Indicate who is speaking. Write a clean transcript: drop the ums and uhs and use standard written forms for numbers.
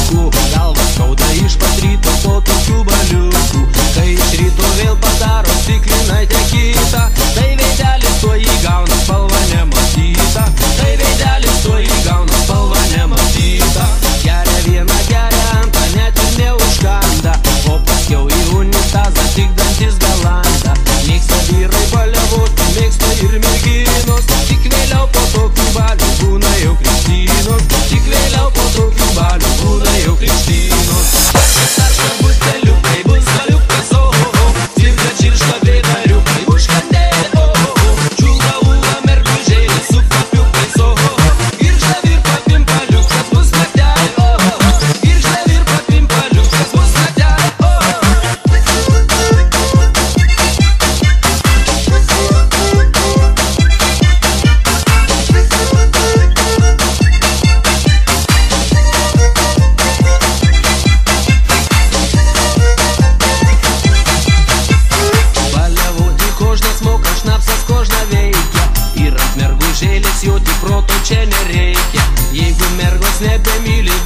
Speaker 1: baliukų, galva skauda iš pat ryto po tokių baliukų. Kai iš ryto vėl padaro stiklinaitę kitą, tai veidelis tuo įgauna spalvą nematytą. Tai veidelis tuo įgauna spalvą nematytą. Geria vieną, geria antrą, net ir neužkanda, o paskiau į unitazą tik dantis galanda. Mėgsta vyrai baliavoti, mėgsta ir merginos, tik vėliau po tokių balių būna jau Kristinos. Tik vėliau po tokių balių būna jau Kristinos. Starška buteliukai, bus baliukas, oho, tvirta čirška veidariukai, užkandėlė, oho, čiulba ūla mergužėlė su papiukais, oho, girgžda virpa pimpaliukas, bus naktelė, oho, girgžda virpa pimpaliukas, bus naktelė, oho. Šnapsas kožna veikia ir ant mergužėlės jauti proto čia nereikia. Jeigu mergos nebemyli,